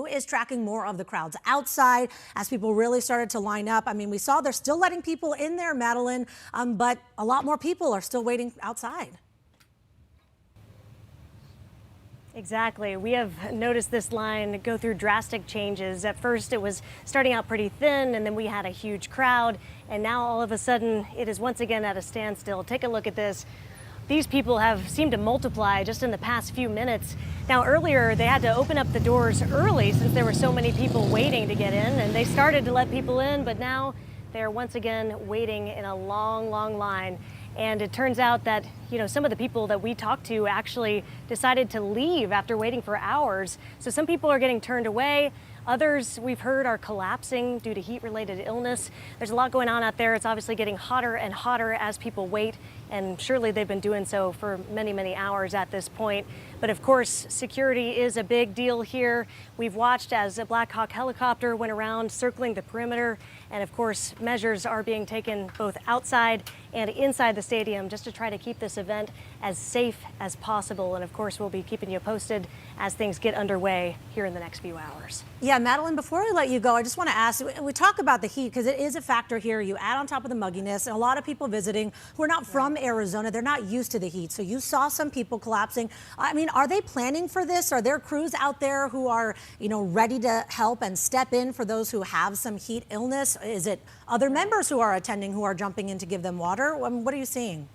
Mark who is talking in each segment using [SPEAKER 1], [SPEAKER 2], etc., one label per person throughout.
[SPEAKER 1] who is tracking more of the crowds outside as people really started to line up. I mean, we saw they're still letting people in there, Madeline, but a lot more people are still waiting outside.
[SPEAKER 2] Exactly. We have noticed this line go through drastic changes. At first, it was starting out pretty thin, and then we had a huge crowd. And now all of a sudden, it is once again at a standstill. Take a look at this. These people have seemed to multiply just in the past few minutes. Now, earlier, they had to open up the doors early since there were so many people waiting to get in, and they started to let people in, but now they're once again waiting in a long, long line. And it turns out that, some of the people that we talked to actually decided to leave after waiting for hours. So some people are getting turned away. Others, we've heard, are collapsing due to heat-related illness. There's a lot going on out there. It's obviously getting hotter and hotter as people wait, and surely they've been doing so for many, many hours at this point. But of course, security is a big deal here. We've watched as a Black Hawk helicopter went around circling the perimeter, and of course, measures are being taken both outside and inside the stadium just to try to keep this event as safe as possible. And of course, we'll be keeping you posted as things get underway here in the next few hours.
[SPEAKER 1] Yeah, Madeline, before I let you go, I just want to ask, we talk about the heat because it is a factor here. You add on top of the mugginess, and a lot of people visiting who are not from Arizona, they're not used to the heat. So you saw some people collapsing. I mean, are they planning for this? Are there crews out there who are, ready to help and step in for those who have some heat illness? Is it other members who are attending who are jumping in to give them water? What are you seeing?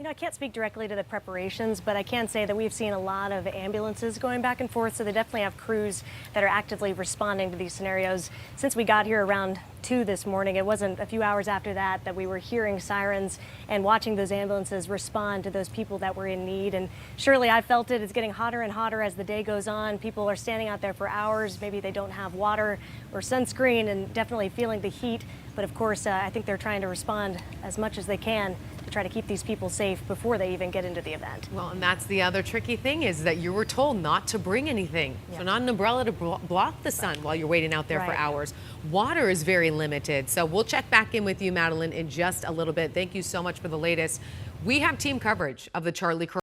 [SPEAKER 2] I can't speak directly to the preparations, but I can say that we've seen a lot of ambulances going back and forth, so they definitely have crews that are actively responding to these scenarios. Since we got here around 2 this morning, it wasn't a few hours after that we were hearing sirens and watching those ambulances respond to those people that were in need. And surely I felt it. It's getting hotter and hotter as the day goes on. People are standing out there for hours. Maybe they don't have water or sunscreen and definitely feeling the heat. But of course, I think they're trying to respond as much as they can to try to keep these people safe before they even get into the event.
[SPEAKER 3] Well, and that's the other tricky thing is that you were told not to bring anything. So not an umbrella to block the sun while you're waiting out there for hours. Water is very limited. So we'll check back in with you, Madeline, in just a little bit. Thank you so much for the latest. We have team coverage of the Charlie Kirk